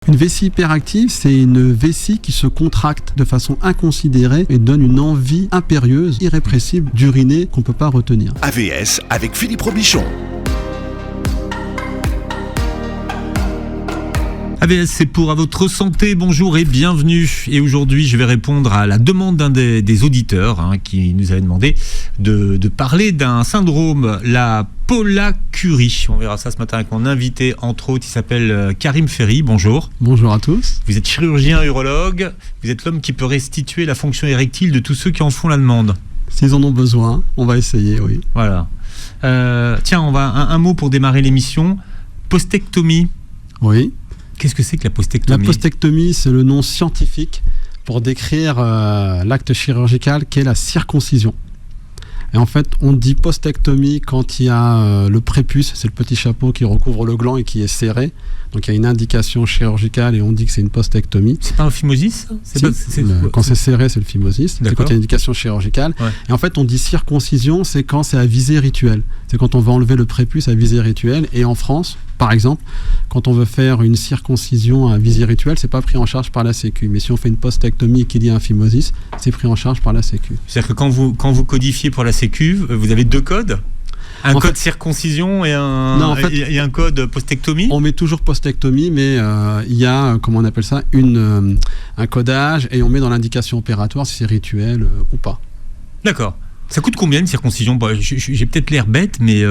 Une vessie hyperactive, c'est une vessie qui se contracte de façon inconsidérée et donne une envie impérieuse, irrépressible d'uriner qu'on ne peut pas retenir. AVS avec Philippe Robichon. AVS, c'est pour à votre santé, bonjour et bienvenue. Et aujourd'hui, je vais répondre à la demande d'un des auditeurs qui nous avait demandé de parler d'un syndrome, la pollacurie. On verra ça ce matin avec mon invité, entre autres, il s'appelle Karim Ferry. Bonjour. Bonjour à tous. Vous êtes chirurgien urologue, vous êtes l'homme qui peut restituer la fonction érectile de tous ceux qui en font la demande. S'ils en ont besoin, on va essayer, oui. Voilà. Tiens, on va un mot pour démarrer l'émission. Postectomie. Oui. Qu'est-ce que c'est que la postectomie ? La postectomie, c'est le nom scientifique pour décrire l'acte chirurgical qu'est la circoncision. Et en fait, on dit postectomie quand il y a le prépuce, c'est le petit chapeau qui recouvre le gland et qui est serré. Donc il y a une indication chirurgicale et on dit que c'est une postectomie. C'est pas un phimosis, ça ? Quand c'est serré, c'est le phimosis. C'est quand il y a une indication chirurgicale. Ouais. Et en fait, on dit circoncision, c'est quand c'est à visée rituelle. C'est quand on va enlever le prépuce à visée rituelle. Et en France, par exemple, quand on veut faire une circoncision à visée rituelle, c'est pas pris en charge par la Sécu. Mais si on fait une postectomie et qu'il y a un phimosis, c'est pris en charge par la Sécu. C'est-à-dire que quand vous codifiez pour la Sécu, vous avez deux codes ? Un code circoncision et un code postectomie ? On met toujours postectomie, mais il y a, comment on appelle ça, un codage et on met dans l'indication opératoire si c'est rituel ou pas. D'accord. Ça coûte combien une circoncision ? J'ai peut-être l'air bête, mais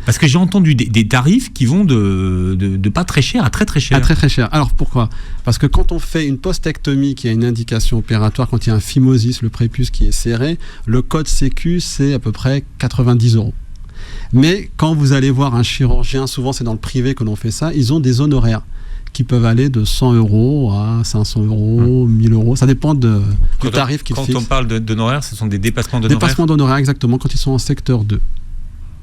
parce que j'ai entendu des tarifs qui vont de pas très cher à très très cher. À très très cher. Alors pourquoi ? Parce que quand on fait une postectomie qui a une indication opératoire, quand il y a un phimosis, le prépuce qui est serré, le code Sécu c'est à peu près 90 €. Mais quand vous allez voir un chirurgien, souvent c'est dans le privé que l'on fait ça, ils ont des honoraires qui peuvent aller de 100 € à 500 €, 1000 €. Ça dépend du tarif qu'ils fixent. Quand on parle d'honoraires, ce sont des dépassements d'honoraires ? Dépassements d'honoraires, exactement, quand ils sont en secteur 2.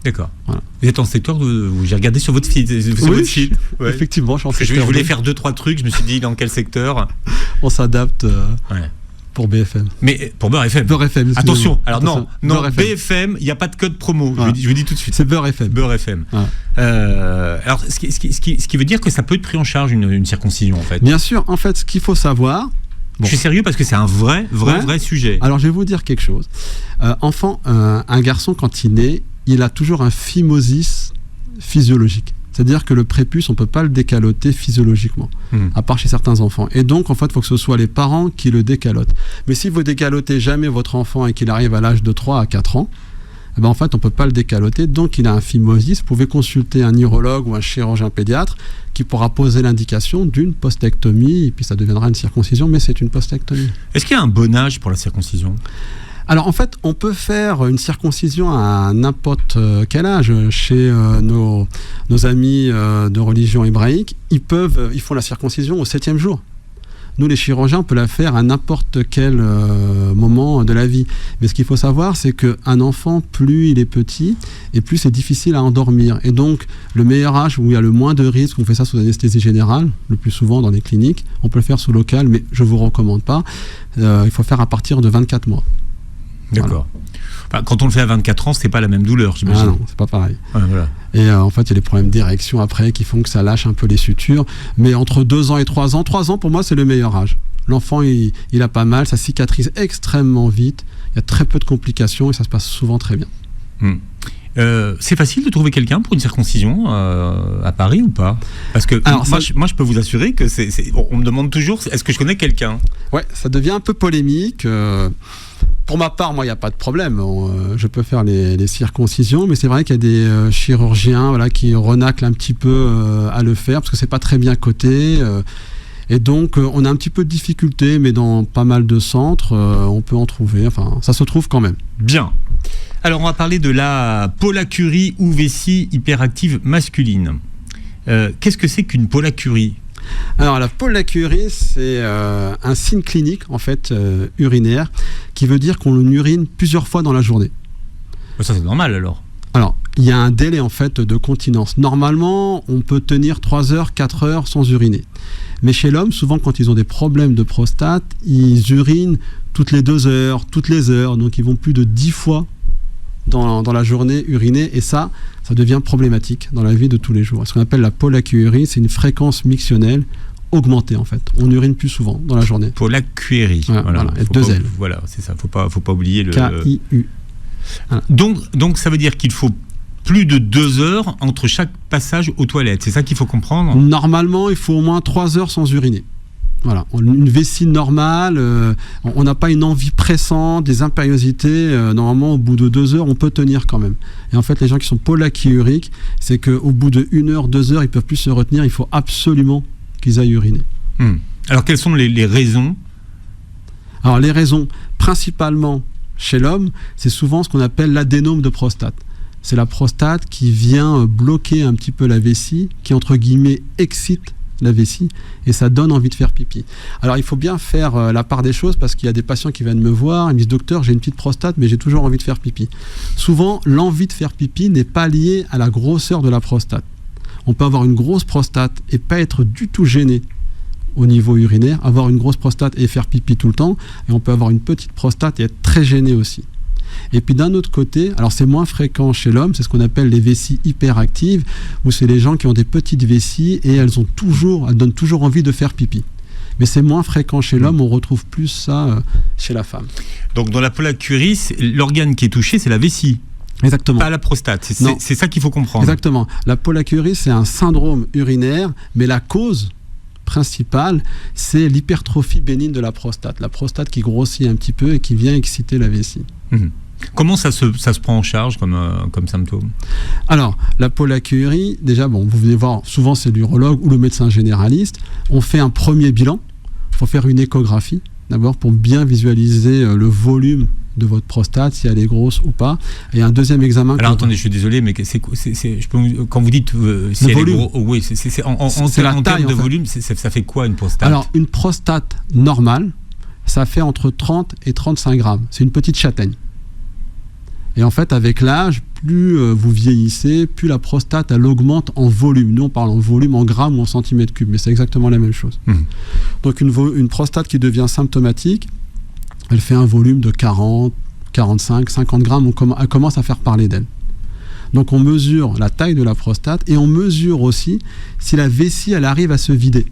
D'accord. Voilà. Vous êtes en secteur 2 ? J'ai regardé sur votre feed. Ouais. Effectivement, je suis en secteur 2. Je voulais faire 2-3 trucs, je me suis dit dans quel secteur ? On s'adapte pour BFM. Mais pour Beurre FM. Beurre FM. Attention, alors non, FM. BFM, il n'y a pas de code promo. Ouais. Je vous dis tout de suite. C'est Beurre FM. Beurre FM. Ouais. Alors, ce qui veut dire que ça peut être pris en charge une circoncision, en fait. Bien sûr, en fait, ce qu'il faut savoir. Je suis sérieux parce que c'est un vrai sujet. Alors, je vais vous dire quelque chose. Enfant, un garçon, quand il naît, il a toujours un phimosis physiologique. C'est-à-dire que le prépuce, on ne peut pas le décaloter physiologiquement, à part chez certains enfants. Et donc, en fait, il faut que ce soit les parents qui le décalotent. Mais si vous décalotez jamais votre enfant et qu'il arrive à l'âge de 3 à 4 ans, en fait, on ne peut pas le décaloter. Donc, il a un phimosis. Vous pouvez consulter un urologue ou un chirurgien pédiatre qui pourra poser l'indication d'une postectomie. Et puis, ça deviendra une circoncision, mais c'est une postectomie. Est-ce qu'il y a un bon âge pour la circoncision ? Alors en fait, on peut faire une circoncision à n'importe quel âge. Chez nos amis de religion hébraïque, ils font la circoncision au 7e jour. Nous, les chirurgiens, on peut la faire à n'importe quel moment de la vie. Mais ce qu'il faut savoir, c'est qu'un enfant, plus il est petit, et plus c'est difficile à endormir. Et donc, le meilleur âge où il y a le moins de risques, on fait ça sous anesthésie générale, le plus souvent dans les cliniques. On peut le faire sous local, mais je ne vous recommande pas. Il faut faire à partir de 24 mois. D'accord. Voilà. Quand on le fait à 24 ans, c'est pas la même douleur, j'imagine. Ah non, c'est pas pareil. Ouais, voilà. Et en fait, il y a des problèmes d'érection après qui font que ça lâche un peu les sutures. Mais entre 2 ans et 3 ans, 3 ans pour moi, c'est le meilleur âge. L'enfant, il a pas mal, ça cicatrise extrêmement vite. Il y a très peu de complications et ça se passe souvent très bien. C'est facile de trouver quelqu'un pour une circoncision à Paris ou pas ? Parce que moi, je peux vous assurer que on me demande toujours, est-ce que je connais quelqu'un ? Ouais, ça devient un peu polémique. Pour ma part, moi, il n'y a pas de problème. Je peux faire les circoncisions, mais c'est vrai qu'il y a des chirurgiens qui renaclent un petit peu à le faire parce que c'est pas très bien coté. Et donc, on a un petit peu de difficulté, mais dans pas mal de centres, on peut en trouver. Enfin, ça se trouve quand même. Bien. Alors, on va parler de la pollacurie ou vessie hyperactive masculine. Qu'est-ce que c'est qu'une pollacurie ? Alors la pollacurie, c'est un signe clinique en fait urinaire qui veut dire qu'on urine plusieurs fois dans la journée. Ça c'est normal alors. Alors il y a un délai en fait de continence. Normalement, on peut tenir 3 heures, 4 heures sans uriner. Mais chez l'homme, souvent quand ils ont des problèmes de prostate, ils urinent toutes les 2 heures, toutes les heures. Donc ils vont plus de 10 fois dans la journée uriner et ça devient problématique dans la vie de tous les jours. Ce qu'on appelle la pollacurie, c'est une fréquence mictionnelle augmenter en fait. On urine plus souvent dans la journée. Pollakiurie. Voilà, et 2 L. Voilà, c'est ça. Faut pas oublier le K-I-U. Voilà. Donc ça veut dire qu'il faut plus de 2 heures entre chaque passage aux toilettes. C'est ça qu'il faut comprendre. Normalement, il faut au moins 3 heures sans uriner. Voilà, une vessie normale, on n'a pas une envie pressante, des impériosités. Normalement, au bout de 2 heures, on peut tenir quand même. Et en fait, les gens qui sont pollakiuriques, c'est qu'au bout de 1 heure, 2 heures, ils ne peuvent plus se retenir. Il faut absolument qu'ils aillent uriner. Alors, quelles sont les raisons ? Alors, les raisons, principalement chez l'homme, c'est souvent ce qu'on appelle l'adénome de prostate. C'est la prostate qui vient bloquer un petit peu la vessie, qui, entre guillemets, excite la vessie, et ça donne envie de faire pipi. Alors il faut bien faire la part des choses, parce qu'il y a des patients qui viennent me voir, ils me disent: docteur, j'ai une petite prostate mais j'ai toujours envie de faire pipi. Souvent l'envie de faire pipi n'est pas liée à la grosseur de la prostate. On peut avoir une grosse prostate et pas être du tout gêné au niveau urinaire, avoir une grosse prostate et faire pipi tout le temps, et on peut avoir une petite prostate et être très gêné aussi. Et puis d'un autre côté, alors c'est moins fréquent chez l'homme, c'est ce qu'on appelle les vessies hyperactives, où c'est les gens qui ont des petites vessies et elles donnent toujours envie de faire pipi. Mais c'est moins fréquent chez l'homme, on retrouve plus ça chez la femme. Donc dans la pollakiurie, l'organe qui est touché, c'est la vessie. Exactement. Pas la prostate, c'est ça qu'il faut comprendre. Exactement. La pollakiurie, c'est un syndrome urinaire, mais la cause principale, c'est l'hypertrophie bénigne de la prostate. La prostate qui grossit un petit peu et qui vient exciter la vessie. Comment ça se prend en charge comme symptôme ? Alors, la pollakiurie, déjà, vous venez voir, souvent c'est l'urologue ou le médecin généraliste. On fait un premier bilan. Il faut faire une échographie, d'abord, pour bien visualiser le volume de votre prostate, si elle est grosse ou pas. Et un deuxième examen... Alors, attendez, je suis désolé, mais quand vous dites si elle est grosse... Oui, c'est la taille, termes de volume, ça fait quoi une prostate ? Alors, une prostate normale, ça fait entre 30 et 35 grammes. C'est une petite châtaigne. Et en fait, avec l'âge, plus vous vieillissez, plus la prostate, elle augmente en volume. Nous, on parle en volume, en grammes ou en centimètres cubes, mais c'est exactement la même chose. Donc, une prostate qui devient symptomatique, elle fait un volume de 40, 45, 50 grammes, elle commence à faire parler d'elle. Donc, on mesure la taille de la prostate et on mesure aussi si la vessie, elle arrive à se vider.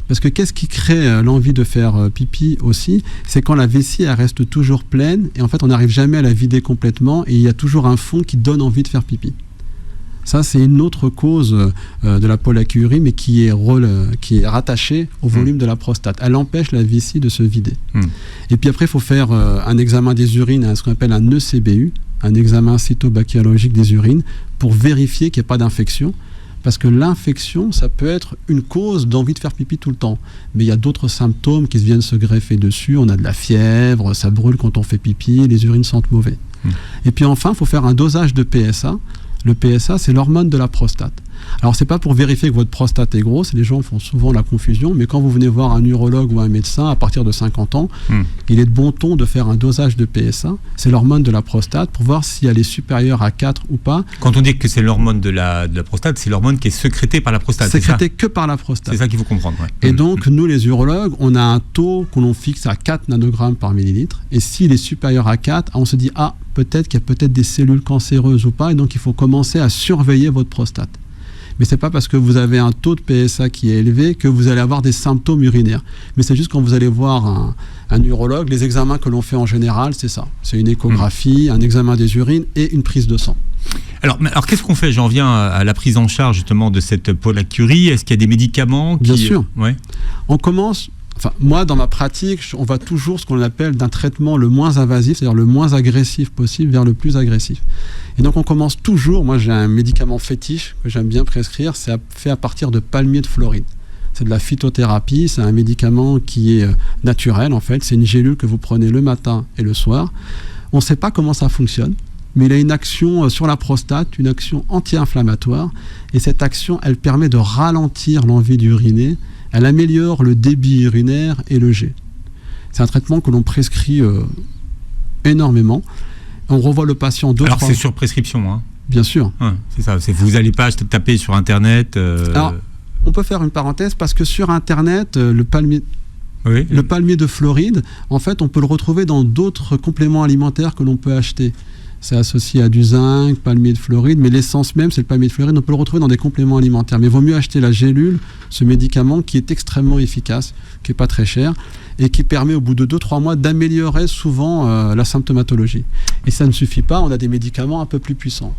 Parce que qu'est-ce qui crée l'envie de faire pipi aussi ? C'est quand la vessie, elle reste toujours pleine et en fait, on n'arrive jamais à la vider complètement et il y a toujours un fond qui donne envie de faire pipi. Ça, c'est une autre cause de la pollakiurie, mais qui est rattachée au volume de la prostate. Elle empêche la vessie de se vider. Et puis après, il faut faire un examen des urines, ce qu'on appelle un ECBU, un examen cytobactériologique des urines, pour vérifier qu'il n'y a pas d'infection. Parce que l'infection, ça peut être une cause d'envie de faire pipi tout le temps. Mais il y a d'autres symptômes qui viennent se greffer dessus. On a de la fièvre, ça brûle quand on fait pipi, les urines sentent mauvais. Et puis enfin, il faut faire un dosage de PSA. Le PSA, c'est l'hormone de la prostate. Alors, c'est pas pour vérifier que votre prostate est grosse, les gens font souvent la confusion, mais quand vous venez voir un urologue ou un médecin à partir de 50 ans, il est de bon ton de faire un dosage de PSA. C'est l'hormone de la prostate pour voir si elle est supérieure à 4 ou pas. Quand on dit que c'est l'hormone de la prostate, c'est l'hormone qui est sécrétée par la prostate. Sécrétée que par la prostate. C'est ça qu'il faut comprendre. Ouais. Et donc, nous, les urologues, on a un taux que l'on fixe à 4 nanogrammes par millilitre. Et s'il est supérieur à 4, on se dit, peut-être qu'il y a peut-être des cellules cancéreuses ou pas, et donc il faut commencer à surveiller votre prostate. Mais c'est pas parce que vous avez un taux de PSA qui est élevé que vous allez avoir des symptômes urinaires. Mais c'est juste quand vous allez voir un urologue, les examens que l'on fait en général, c'est ça. C'est une échographie, un examen des urines et une prise de sang. Alors qu'est-ce qu'on fait ? J'en viens à la prise en charge justement de cette pollakiurie. Est-ce qu'il y a des médicaments Bien sûr. Ouais. On commence... moi, dans ma pratique, on va toujours ce qu'on appelle d'un traitement le moins invasif, c'est-à-dire le moins agressif possible, vers le plus agressif. Et donc, on commence toujours, moi j'ai un médicament fétiche que j'aime bien prescrire, c'est fait à partir de palmier de Floride. C'est de la phytothérapie, c'est un médicament qui est naturel en fait, c'est une gélule que vous prenez le matin et le soir. On ne sait pas comment ça fonctionne, mais il a une action sur la prostate, une action anti-inflammatoire, et cette action, elle permet de ralentir l'envie d'uriner. Elle améliore le débit urinaire et le jet. C'est un traitement que l'on prescrit énormément. On revoit le patient 2 fois. Alors c'est sur prescription, hein ? Bien sûr. C'est ça. Vous n'allez pas taper sur Internet. Alors, on peut faire une parenthèse parce que sur Internet, le palmier de Floride, en fait, on peut le retrouver dans d'autres compléments alimentaires que l'on peut acheter. C'est associé à du zinc, palmier de Floride, mais l'essence même, c'est le palmier de Floride. On peut le retrouver dans des compléments alimentaires. Mais il vaut mieux acheter la gélule, ce médicament qui est extrêmement efficace, qui n'est pas très cher, et qui permet au bout de 2-3 mois d'améliorer souvent la symptomatologie. Et ça ne suffit pas, on a des médicaments un peu plus puissants.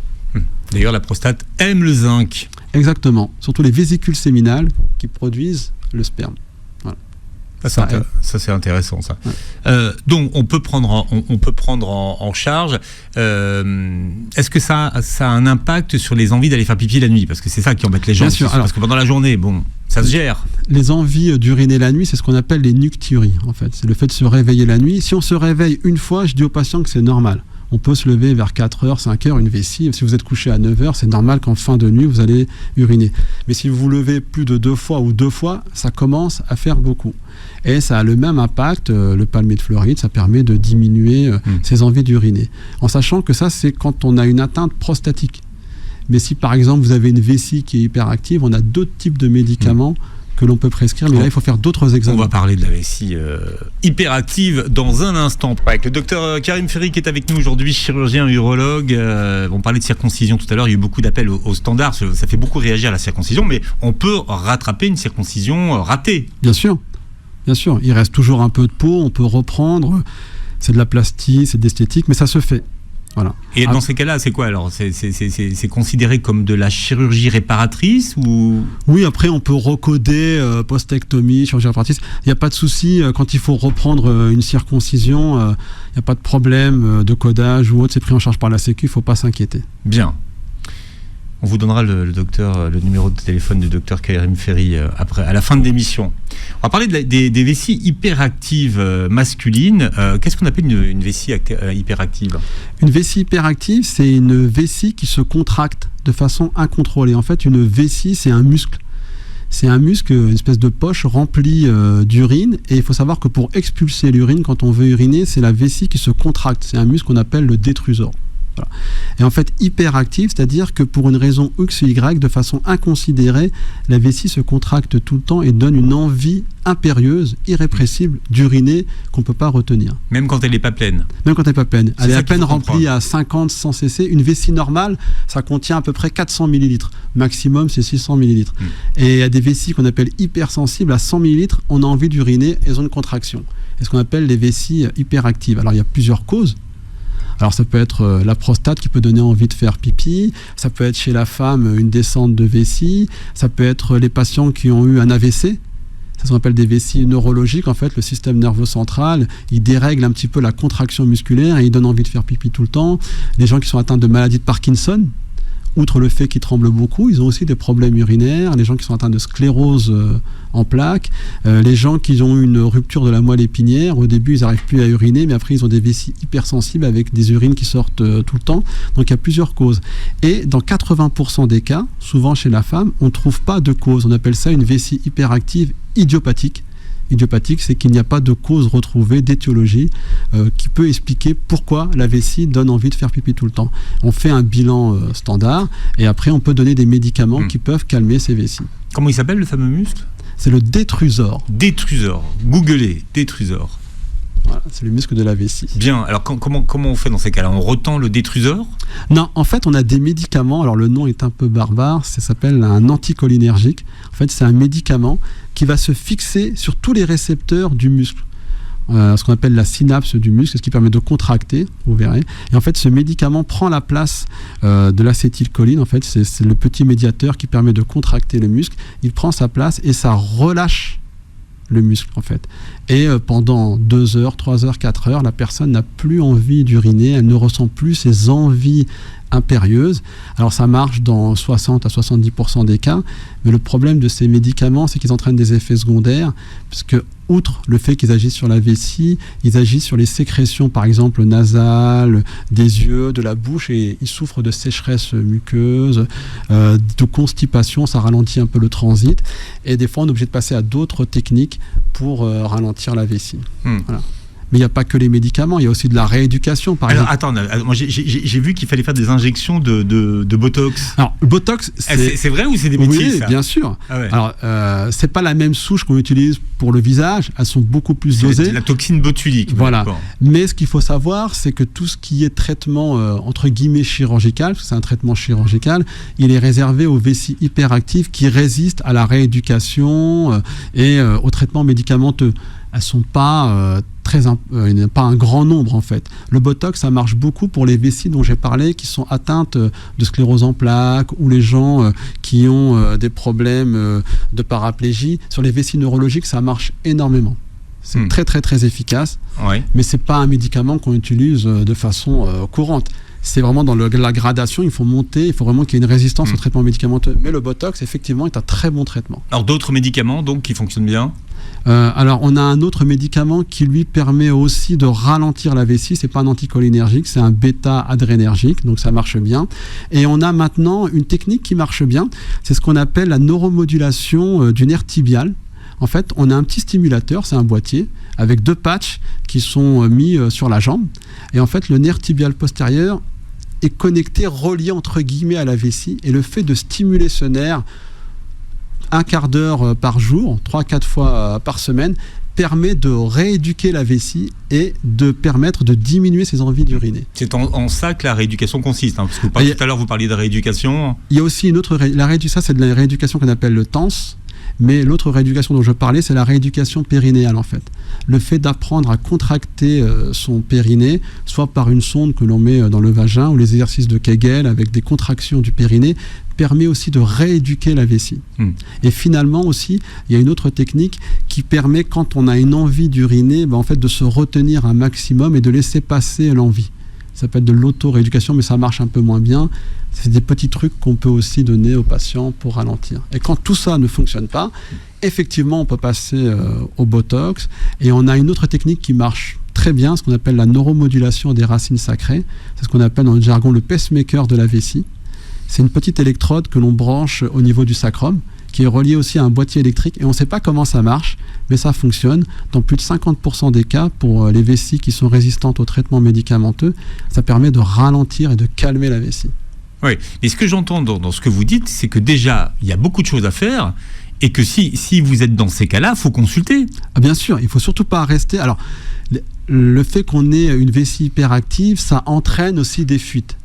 D'ailleurs, la prostate aime le zinc. Exactement, surtout les vésicules séminales qui produisent le sperme. Voilà. Ça c'est intéressant ça. Ouais. Donc on peut prendre en charge. Est-ce que ça a un impact sur les envies d'aller faire pipi la nuit? Parce que c'est ça qui embête les gens. Bien sûr. Parce que pendant la journée, ça se gère. Les envies d'uriner la nuit, c'est ce qu'on appelle les nocturies en fait. C'est le fait de se réveiller la nuit. Si on se réveille une fois, je dis aux patients que c'est normal. On peut se lever vers 4h, 5h, une vessie. Si vous êtes couché à 9h, c'est normal qu'en fin de nuit, vous allez uriner. Mais si vous vous levez plus de 2 fois ou 2 fois, ça commence à faire beaucoup. Et ça a le même impact, le palmier de Floride, ça permet de diminuer ces envies d'uriner. En sachant que ça, c'est quand on a une atteinte prostatique. Mais si par exemple, vous avez une vessie qui est hyperactive, on a d'autres types de médicaments que l'on peut prescrire, mais là il faut faire d'autres examens. On va parler de la vessie hyperactive dans un instant. Avec le docteur Karim Ferry qui est avec nous aujourd'hui, chirurgien urologue. On parlait de circoncision tout à l'heure, il y a eu beaucoup d'appels au standard, ça fait beaucoup réagir la circoncision, mais on peut rattraper une circoncision ratée. Bien sûr, il reste toujours un peu de peau, on peut reprendre, c'est de la plastie, c'est de l'esthétique, mais ça se fait. Voilà. Et dans ces cas-là, c'est quoi alors? C'est considéré comme de la chirurgie réparatrice ou... Oui, après on peut recoder postectomie, chirurgie réparatrice. Il n'y a pas de souci quand il faut reprendre une circoncision. Il n'y a pas de problème de codage ou autre. C'est pris en charge par la Sécu. Il ne faut pas s'inquiéter. Bien. On vous donnera le numéro de téléphone du docteur Karim Ferry à la fin de l'émission. On va parler des vessies hyperactives masculines. Qu'est-ce qu'on appelle une vessie hyperactive? Une vessie hyperactive, c'est une vessie qui se contracte de façon incontrôlée. En fait, une vessie, c'est un muscle. C'est un muscle, une espèce de poche remplie d'urine. Et il faut savoir que pour expulser l'urine, quand on veut uriner, c'est la vessie qui se contracte. C'est un muscle qu'on appelle le détrusor. Voilà. Et en fait, hyperactive, c'est-à-dire que pour une raison X ou Y, de façon inconsidérée, la vessie se contracte tout le temps et donne une envie impérieuse, irrépressible d'uriner qu'on ne peut pas retenir. Même quand elle n'est pas pleine. Même quand elle n'est pas pleine. Elle est à peine remplie à 50, 100 cc. Une vessie normale, ça contient à peu près 400 millilitres. Maximum, c'est 600 millilitres. Et il y a des vessies qu'on appelle hypersensibles. À 100 millilitres, on a envie d'uriner, elles ont une contraction. C'est ce qu'on appelle les vessies hyperactives. Alors, il y a plusieurs causes. Alors ça peut être la prostate qui peut donner envie de faire pipi, ça peut être chez la femme une descente de vessie, ça peut être les patients qui ont eu un AVC, ça s'appelle des vessies neurologiques. En fait, le système nerveux central, il dérègle un petit peu la contraction musculaire et il donne envie de faire pipi tout le temps. Les gens qui sont atteints de maladie de Parkinson, outre le fait qu'ils tremblent beaucoup, ils ont aussi des problèmes urinaires. Les gens qui sont atteints de sclérose en plaques, les gens qui ont une rupture de la moelle épinière, au début ils n'arrivent plus à uriner, mais après ils ont des vessies hypersensibles avec des urines qui sortent tout le temps. Donc il y a plusieurs causes. Et dans 80% des cas, souvent chez la femme, on ne trouve pas de cause. On appelle ça une vessie hyperactive idiopathique. Idiopathique, c'est qu'il n'y a pas de cause retrouvée d'étiologie qui peut expliquer pourquoi la vessie donne envie de faire pipi tout le temps. On fait un bilan standard et après on peut donner des médicaments qui peuvent calmer ces vessies. Comment il s'appelle le fameux muscle? C'est le détrusor. Détrusor. Googlez, détrusor. Voilà, c'est le muscle de la vessie. Bien, alors comment on fait dans ces cas-là? On retend le détrusor? Non, en fait on a des médicaments, alors le nom est un peu barbare, ça s'appelle un anticholinergique. En fait c'est un médicament qui va se fixer sur tous les récepteurs du muscle. Ce qu'on appelle la synapse du muscle, ce qui permet de contracter, vous verrez. Et en fait, ce médicament prend la place de l'acétylcholine. En fait, c'est le petit médiateur qui permet de contracter le muscle. Il prend sa place et ça relâche le muscle, en fait. Et pendant 2 heures, 3 heures, 4 heures, la personne n'a plus envie d'uriner, elle ne ressent plus ses envies impérieuses. Alors ça marche dans 60 à 70% des cas, mais le problème de ces médicaments, c'est qu'ils entraînent des effets secondaires, puisque outre le fait qu'ils agissent sur la vessie, ils agissent sur les sécrétions, par exemple nasales, des yeux, de la bouche, et ils souffrent de sécheresse muqueuse, de constipation, ça ralentit un peu le transit, et des fois on est obligé de passer à d'autres techniques pour ralentir la vessie. Voilà. Mais il n'y a pas que les médicaments, il y a aussi de la rééducation, par exemple. Attends, moi j'ai vu qu'il fallait faire des injections de Botox. Alors, le Botox, c'est vrai ou c'est des bêtises? Oui, ça bien sûr. Ah ouais. Alors, c'est pas la même souche qu'on utilise pour le visage, elles sont beaucoup plus dosées. C'est la toxine botulique. Voilà. Mais ce qu'il faut savoir, c'est que tout ce qui est traitement, entre guillemets, chirurgical, parce que c'est un traitement chirurgical, il est réservé aux vessies hyperactives qui résistent à la rééducation et au traitement médicamenteux. Elles sont pas il n'y a pas un grand nombre en fait. Le Botox, ça marche beaucoup pour les vessies dont j'ai parlé, qui sont atteintes de sclérose en plaques, ou les gens qui ont des problèmes de paraplégie. Sur les vessies neurologiques, ça marche énormément. C'est très très très efficace, mais c'est pas un médicament qu'on utilise de façon courante. C'est vraiment dans la gradation, il faut monter, il faut vraiment qu'il y ait une résistance au traitement médicamenteux. Mais le Botox, effectivement, est un très bon traitement. Alors d'autres médicaments donc qui fonctionnent bien? Alors on a un autre médicament qui lui permet aussi de ralentir la vessie. C'est pas un anticholinergique, c'est un bêta-adrénergique, donc ça marche bien. Et on a maintenant une technique qui marche bien, c'est ce qu'on appelle la neuromodulation du nerf tibial. En fait, on a un petit stimulateur, c'est un boîtier, avec 2 patchs qui sont mis sur la jambe. Et en fait, le nerf tibial postérieur est connecté, relié entre guillemets à la vessie. Et le fait de stimuler ce nerf un quart d'heure par jour, 3-4 fois par semaine, permet de rééduquer la vessie et de permettre de diminuer ses envies d'uriner. C'est en ça que la rééducation consiste, parce que tout à l'heure vous parliez de rééducation. Il y a aussi une autre ça c'est de la rééducation qu'on appelle le TANS, mais l'autre rééducation dont je parlais, c'est la rééducation périnéale en fait. Le fait d'apprendre à contracter son périnée, soit par une sonde que l'on met dans le vagin, ou les exercices de Kegel avec des contractions du périnée, permet aussi de rééduquer la vessie. Et finalement aussi, il y a une autre technique qui permet, quand on a une envie d'uriner, en fait, de se retenir un maximum et de laisser passer l'envie. Ça s'appelle de l'auto-rééducation, mais ça marche un peu moins bien. C'est des petits trucs qu'on peut aussi donner aux patients pour ralentir. Et quand tout ça ne fonctionne pas, effectivement, on peut passer au Botox. Et on a une autre technique qui marche très bien, ce qu'on appelle la neuromodulation des racines sacrées. C'est ce qu'on appelle dans le jargon le pacemaker de la vessie. C'est une petite électrode que l'on branche au niveau du sacrum, qui est reliée aussi à un boîtier électrique. Et on ne sait pas comment ça marche, mais ça fonctionne. Dans plus de 50% des cas, pour les vessies qui sont résistantes au traitement médicamenteux, ça permet de ralentir et de calmer la vessie. Oui, et ce que j'entends dans ce que vous dites, c'est que déjà, il y a beaucoup de choses à faire, et que si vous êtes dans ces cas-là, il faut consulter. Ah, bien sûr, il ne faut surtout pas rester... Alors, le fait qu'on ait une vessie hyperactive, ça entraîne aussi des fuites.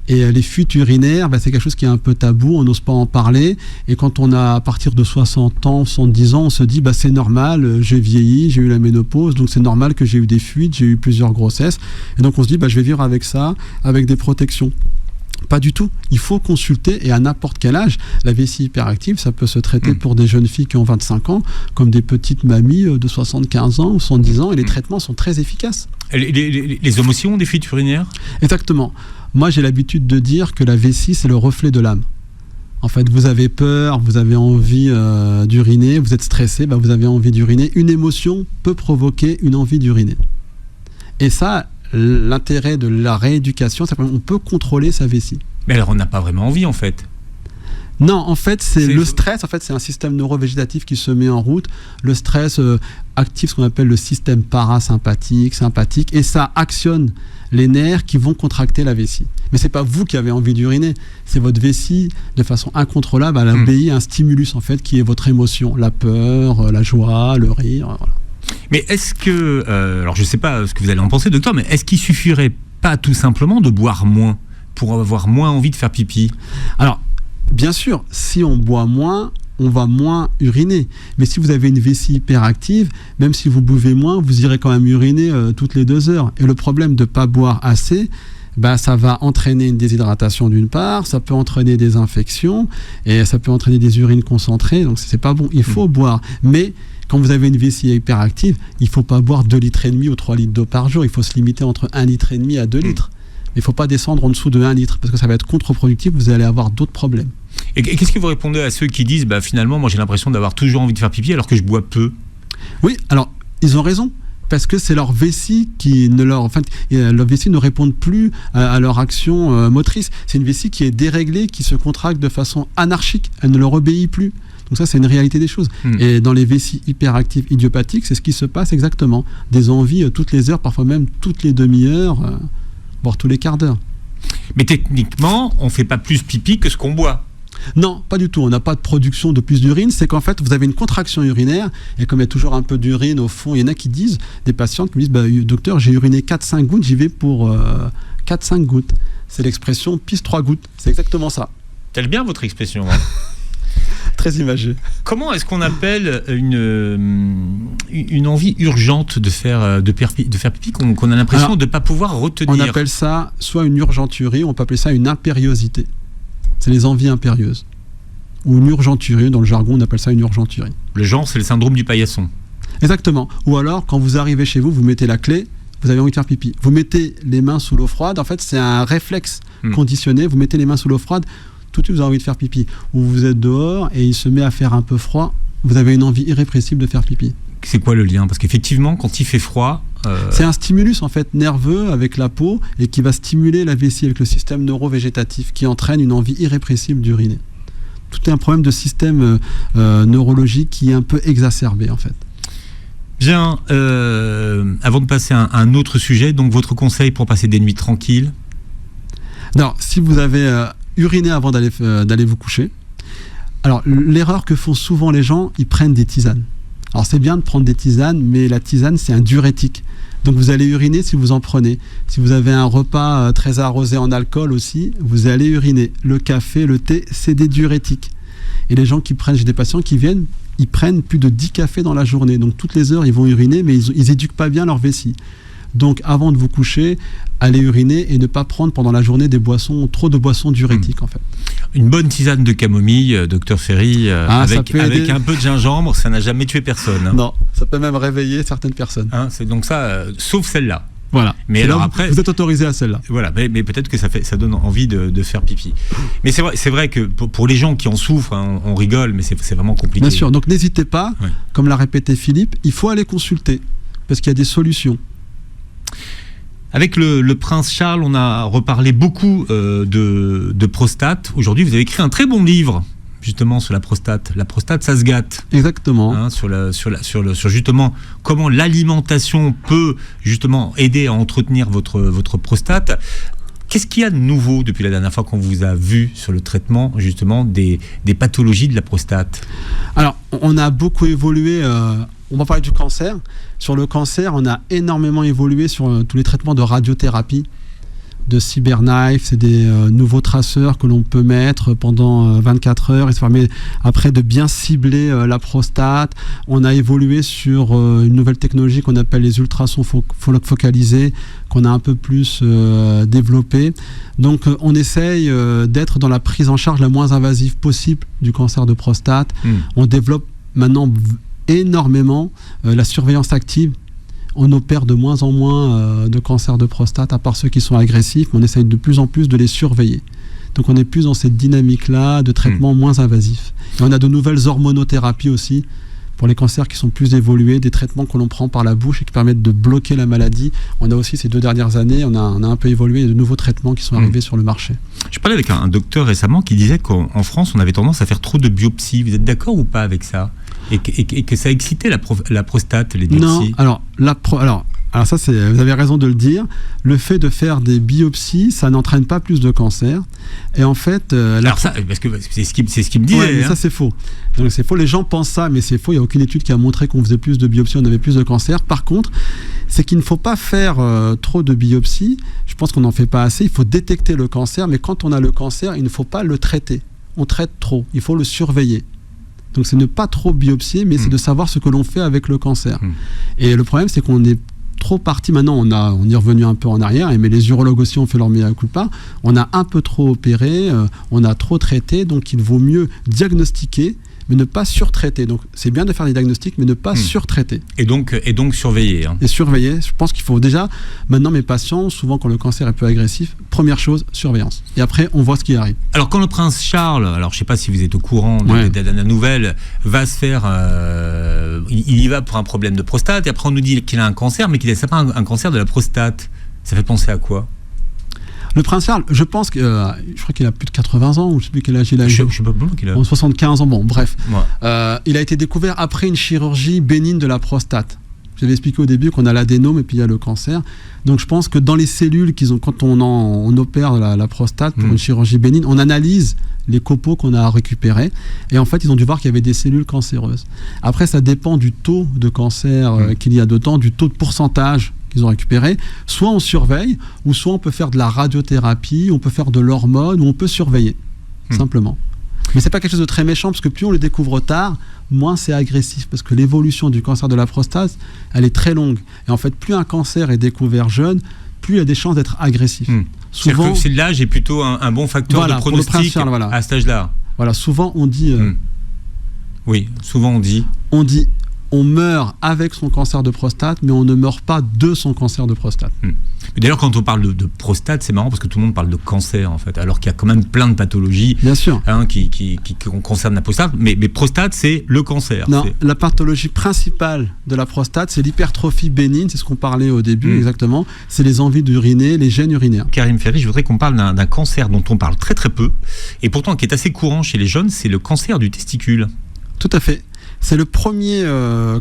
Et les fuites urinaires, c'est quelque chose qui est un peu tabou, on n'ose pas en parler. Et quand on a à partir de 60 ans, 70 ans, on se dit c'est normal, j'ai vieilli, j'ai eu la ménopause, donc c'est normal que j'ai eu des fuites, j'ai eu plusieurs grossesses. Et donc on se dit je vais vivre avec ça, avec des protections. Pas du tout. Il faut consulter, et à n'importe quel âge. La vessie hyperactive, ça peut se traiter pour des jeunes filles qui ont 25 ans, comme des petites mamies de 75 ans ou 110 ans, et les traitements sont très efficaces. Les hommes aussi ont des fuites urinaires ? Exactement. Moi, j'ai l'habitude de dire que la vessie, c'est le reflet de l'âme. En fait, vous avez peur, vous avez envie d'uriner, vous êtes stressé, vous avez envie d'uriner. Une émotion peut provoquer une envie d'uriner. Et ça, l'intérêt de la rééducation, c'est qu'on peut contrôler sa vessie. Mais alors, on n'a pas vraiment envie, en fait. Non, en fait, c'est le stress. En fait, c'est un système neurovégétatif qui se met en route. Le stress active ce qu'on appelle le système parasympathique, sympathique, et ça actionne les nerfs qui vont contracter la vessie. Mais c'est pas vous qui avez envie d'uriner, c'est votre vessie, de façon incontrôlable, elle obéit à un stimulus, en fait, qui est votre émotion, la peur, la joie, le rire, voilà. Mais est-ce que, alors je ne sais pas ce que vous allez en penser, docteur, mais est-ce qu'il suffirait pas tout simplement de boire moins pour avoir moins envie de faire pipi ? Alors, bien sûr, si on boit moins, on va moins uriner. Mais si vous avez une vessie hyperactive, même si vous buvez moins, vous irez quand même uriner toutes les 2 heures. Et le problème de ne pas boire assez, ça va entraîner une déshydratation d'une part, ça peut entraîner des infections, et ça peut entraîner des urines concentrées, donc c'est pas bon. Il faut boire. Mais quand vous avez une vessie hyperactive, il ne faut pas boire 2,5 litres ou 3 litres d'eau par jour. Il faut se limiter entre 1,5 litre à 2 litres. Il ne faut pas descendre en dessous de 1 litre, parce que ça va être contre-productif, vous allez avoir d'autres problèmes. Et qu'est-ce que vous répondez à ceux qui disent finalement, moi j'ai l'impression d'avoir toujours envie de faire pipi alors que je bois peu ? Oui, alors ils ont raison. Parce que c'est leur vessie leur vessie ne répond plus à leur action motrice. C'est une vessie qui est déréglée, qui se contracte de façon anarchique. Elle ne leur obéit plus. Donc ça, c'est une réalité des choses. Et dans les vessies hyperactives idiopathiques, c'est ce qui se passe exactement. Des envies toutes les heures, parfois même toutes les demi-heures, voire tous les quarts d'heure. Mais techniquement, on ne fait pas plus pipi que ce qu'on boit. Non, pas du tout. On n'a pas de production de plus d'urine. C'est qu'en fait, vous avez une contraction urinaire. Et comme il y a toujours un peu d'urine au fond, il y en a qui disent, des patientes qui me disent, docteur, j'ai uriné 4-5 gouttes, j'y vais pour 4-5 gouttes. C'est l'expression pisse 3 gouttes. C'est exactement ça. T'aimes bien votre expression, hein. Très imagé. Comment est-ce qu'on appelle une envie urgente de faire pipi qu'on a l'impression de ne pas pouvoir retenir? On appelle ça soit une urgenturie, on peut appeler ça une impériosité. C'est les envies impérieuses. Ou une urgenturie, dans le jargon, on appelle ça une urgenturie. Le genre, c'est le syndrome du paillasson. Exactement. Ou alors, quand vous arrivez chez vous, vous mettez la clé, vous avez envie de faire pipi. Vous mettez les mains sous l'eau froide, en fait, c'est un réflexe conditionné. Vous mettez les mains sous l'eau froide, tout de suite, vous avez envie de faire pipi. Ou vous êtes dehors et il se met à faire un peu froid, vous avez une envie irrépressible de faire pipi. C'est quoi le lien? Parce qu'effectivement, quand il fait froid... C'est un stimulus en fait nerveux avec la peau et qui va stimuler la vessie avec le système neurovégétatif qui entraîne une envie irrépressible d'uriner. Tout est un problème de système neurologique qui est un peu exacerbé en fait. Bien, avant de passer à un autre sujet, donc votre conseil pour passer des nuits tranquilles? Alors, si vous avez uriné avant d'aller vous coucher, alors l'erreur que font souvent les gens, ils prennent des tisanes. Alors c'est bien de prendre des tisanes, mais la tisane c'est un diurétique. Donc vous allez uriner si vous en prenez. Si vous avez un repas très arrosé en alcool aussi, vous allez uriner. Le café, le thé, c'est des diurétiques. Et les gens qui prennent, j'ai des patients qui viennent, ils prennent plus de 10 cafés dans la journée. Donc toutes les heures, ils vont uriner, mais ils éduquent pas bien leur vessie. Donc avant de vous coucher, allez uriner et ne pas prendre pendant la journée trop de boissons diurétiques en fait. Une bonne tisane de camomille, docteur Ferry, avec un peu de gingembre, ça n'a jamais tué personne. Hein. Non, ça peut même réveiller certaines personnes. Hein, c'est donc ça, sauf celle-là. Voilà. Mais alors après, vous êtes autorisé à celle-là. Voilà, mais peut-être que ça donne envie de faire pipi. Mais c'est vrai que pour les gens qui en souffrent, hein, on rigole, mais c'est vraiment compliqué. Bien sûr. Donc n'hésitez pas, comme l'a répété Philippe, il faut aller consulter parce qu'il y a des solutions. Avec le prince Charles, on a reparlé beaucoup de prostate. Aujourd'hui, vous avez écrit un très bon livre, justement, sur la prostate. La prostate, ça se gâte. Exactement. Hein, sur justement comment l'alimentation peut justement aider à entretenir votre prostate. Qu'est-ce qu'il y a de nouveau depuis la dernière fois qu'on vous a vu sur le traitement, justement, des pathologies de la prostate? Alors, on a beaucoup évolué... On va parler du cancer. Sur le cancer, on a énormément évolué sur tous les traitements de radiothérapie, de CyberKnife. C'est des nouveaux traceurs que l'on peut mettre pendant 24 heures et ça permet après de bien cibler la prostate. On a évolué sur une nouvelle technologie qu'on appelle les ultrasons focalisés, qu'on a un peu plus développé. Donc on essaye d'être dans la prise en charge la moins invasive possible du cancer de prostate. On développe maintenant énormément la surveillance active. On opère de moins en moins de cancers de prostate, à part ceux qui sont agressifs, mais on essaye de plus en plus de les surveiller. Donc on est plus dans cette dynamique-là de traitement moins invasif. Et on a de nouvelles hormonothérapies aussi, pour les cancers qui sont plus évolués, des traitements que l'on prend par la bouche et qui permettent de bloquer la maladie. On a aussi ces 2 dernières années, on a un peu évolué, il y a de nouveaux traitements qui sont arrivés sur le marché. Je parlais avec un docteur récemment qui disait qu'en France, on avait tendance à faire trop de biopsies. Vous êtes d'accord ou pas avec ça? Et que ça excitait la prostate, les biopsies? Non, alors ça, vous avez raison de le dire. Le fait de faire des biopsies, ça n'entraîne pas plus de cancer. Et en fait... parce que c'est ce qu'il me disait. Ouais, mais ça, c'est faux. Donc, c'est faux. Les gens pensent ça, mais c'est faux. Il n'y a aucune étude qui a montré qu'on faisait plus de biopsies, on avait plus de cancer. Par contre, c'est qu'il ne faut pas faire trop de biopsies. Je pense qu'on n'en fait pas assez. Il faut détecter le cancer, mais quand on a le cancer, il ne faut pas le traiter. On traite trop. Il faut le surveiller. Donc, c'est ne pas trop biopsier, mais c'est de savoir ce que l'on fait avec le cancer. Et le problème, c'est qu'on est trop parti. Maintenant, on est revenu un peu en arrière, mais les urologues aussi ont fait leur mea culpa. On a un peu trop opéré, on a trop traité, donc il vaut mieux diagnostiquer, mais ne pas surtraiter. Donc c'est bien de faire des diagnostics, mais ne pas surtraiter. Et donc surveiller. Hein. Et surveiller. Je pense qu'il faut déjà, maintenant mes patients, souvent quand le cancer est peu agressif, première chose, surveillance. Et après, on voit ce qui arrive. Alors quand le prince Charles, alors je ne sais pas si vous êtes au courant de la nouvelle, va se faire, il y va pour un problème de prostate, et après on nous dit qu'il a un cancer, mais qu'il n'a pas un cancer de la prostate. Ça fait penser à quoi? Le prince Charles, je pense que je crois qu'il a plus de 80 ans, ou je sais plus quel âge il a. Je sais pas bon qu'il a. 75 ans, bon, bref. Ouais. Il a été découvert après une chirurgie bénigne de la prostate. J'avais expliqué au début qu'on a l'adénome et puis il y a le cancer. Donc je pense que dans les cellules qu'ils ont, quand on opère la prostate pour une chirurgie bénigne, on analyse les copeaux qu'on a récupérés et en fait ils ont dû voir qu'il y avait des cellules cancéreuses. Après ça dépend du taux de cancer qu'il y a dedans, du taux de pourcentage qu'ils ont récupéré. Soit on surveille, ou soit on peut faire de la radiothérapie, on peut faire de l'hormone, ou on peut surveiller, simplement. Mais c'est pas quelque chose de très méchant, parce que plus on le découvre tard, moins c'est agressif, parce que l'évolution du cancer de la prostate, elle est très longue. Et en fait, plus un cancer est découvert jeune, plus il y a des chances d'être agressif. Souvent, c'est l'âge est plutôt un bon facteur de pronostic à cet âge-là. Voilà, souvent on dit... Oui, souvent on dit... On meurt avec son cancer de prostate, mais on ne meurt pas de son cancer de prostate. Mais d'ailleurs, quand on parle de prostate, c'est marrant parce que tout le monde parle de cancer, en fait, alors qu'il y a quand même plein de pathologies qui concernent la prostate. Mais prostate, c'est le cancer. Non, la pathologie principale de la prostate, c'est l'hypertrophie bénigne, c'est ce qu'on parlait au début, exactement. C'est les envies d'uriner, les gènes urinaires. Karim Ferry, je voudrais qu'on parle d'un cancer dont on parle très très peu, et pourtant qui est assez courant chez les jeunes, c'est le cancer du testicule. Tout à fait. C'est le premier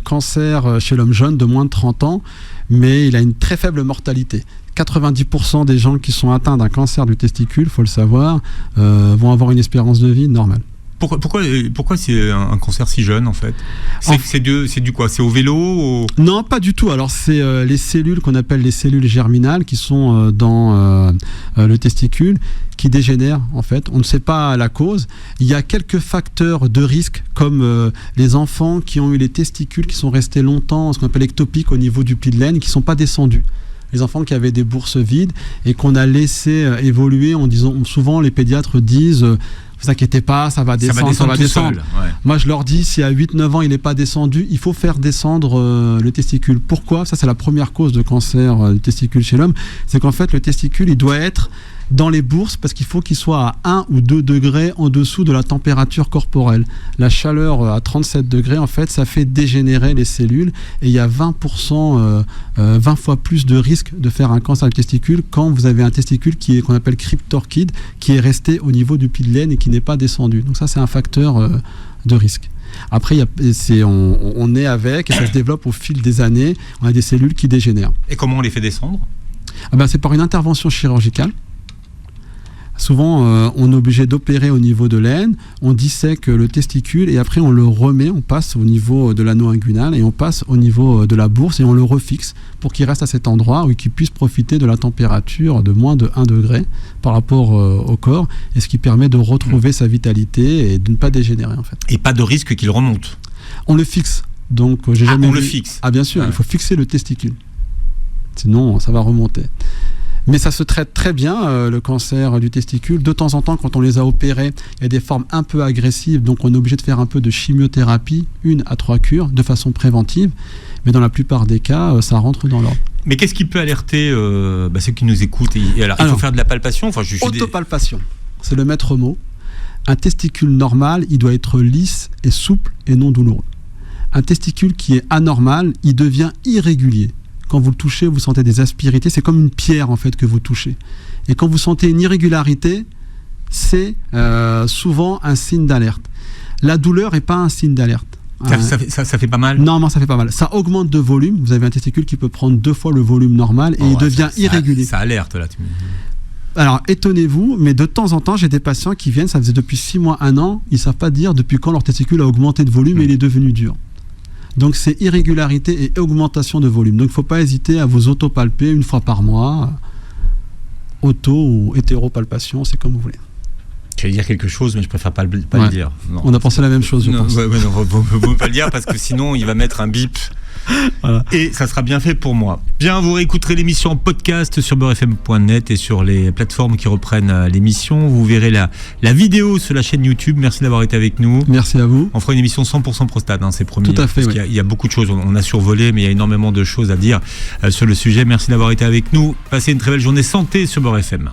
cancer chez l'homme jeune de moins de 30 ans, mais il a une très faible mortalité. 90% des gens qui sont atteints d'un cancer du testicule, il faut le savoir, vont avoir une espérance de vie normale. Pourquoi c'est un cancer si jeune, en fait ? C'est du quoi ? C'est au vélo Non, pas du tout. Alors, c'est les cellules qu'on appelle les cellules germinales qui sont dans le testicule, qui dégénèrent, en fait. On ne sait pas la cause. Il y a quelques facteurs de risque, comme les enfants qui ont eu les testicules qui sont restés longtemps, ce qu'on appelle ectopiques au niveau du pli de laine, qui ne sont pas descendus. Les enfants qui avaient des bourses vides et qu'on a laissé évoluer en disant, souvent les pédiatres disent... Ne vous inquiétez pas, ça va descendre. Seul, ouais. Moi, je leur dis, si à 8-9 ans, il n'est pas descendu, il faut faire descendre le testicule. Pourquoi ? Ça, c'est la première cause de cancer du testicule chez l'homme. C'est qu'en fait, le testicule, il doit être dans les bourses parce qu'il faut qu'il soit à 1 ou 2 degrés en dessous de la température corporelle. La chaleur à 37 degrés, en fait, ça fait dégénérer les cellules et il y a 20 fois plus de risque de faire un cancer du testicule quand vous avez un testicule qu'on appelle cryptorchide, qui est resté au niveau du pli de laine et qui n'est pas descendu. Donc ça, c'est un facteur de risque. Après, on est avec, et ça se développe au fil des années, on a des cellules qui dégénèrent. Et comment on les fait descendre ? C'est par une intervention chirurgicale. Souvent, on est obligé d'opérer au niveau de l'aine, on dissèque le testicule et après on le remet, on passe au niveau de l'anneau inguinal et on passe au niveau de la bourse et on le refixe pour qu'il reste à cet endroit où il puisse profiter de la température de moins de 1 degré par rapport au corps, et ce qui permet de retrouver sa vitalité et de ne pas dégénérer, en fait. Et pas de risque qu'il remonte ? On le fixe. Donc, j'ai jamais le fixe ? Ah bien sûr, il faut fixer le testicule. Sinon, ça va remonter. Mais ça se traite très bien, le cancer du testicule. De temps en temps, quand on les a opérés, il y a des formes un peu agressives, donc on est obligé de faire un peu de chimiothérapie, 1 à 3 cures, de façon préventive. Mais dans la plupart des cas, ça rentre dans l'ordre. Mais qu'est-ce qui peut alerter ceux qui nous écoutent ? Alors, il faut faire de la palpation. Autopalpation, c'est le maître mot. Un testicule normal, il doit être lisse et souple et non douloureux. Un testicule qui est anormal, il devient irrégulier. Quand vous le touchez, vous sentez des aspérités. C'est comme une pierre, en fait, que vous touchez. Et quand vous sentez une irrégularité, c'est souvent un signe d'alerte. La douleur n'est pas un signe d'alerte. Ça fait pas mal ? Non, ça fait pas mal. Ça augmente de volume. Vous avez un testicule qui peut prendre 2 fois le volume normal et il devient irrégulier. Ça alerte, là. Alors, étonnez-vous, mais de temps en temps, j'ai des patients qui viennent, ça faisait depuis 6 mois, 1 an, ils ne savent pas dire depuis quand leur testicule a augmenté de volume et il est devenu dur. Donc c'est irrégularité et augmentation de volume. Donc il ne faut pas hésiter à vous autopalper 1 fois par mois. Auto ou hétéropalpation, c'est comme vous voulez. J'allais dire quelque chose, mais je préfère pas le dire. Non. On a pensé la même chose, je pense. Non, vaut pas le dire parce que sinon il va mettre un bip. Voilà. Et ça sera bien fait pour moi. Bien, vous réécouterez l'émission en podcast sur beurrefm.net et sur les plateformes qui reprennent l'émission. Vous verrez la vidéo sur la chaîne YouTube. Merci d'avoir été avec nous. Merci à vous. On fera une émission 100% prostate, c'est promis. Tout à fait, parce qu'il y a beaucoup de choses. On a survolé, mais il y a énormément de choses à dire sur le sujet. Merci d'avoir été avec nous. Passez une très belle journée santé sur Beurre FM.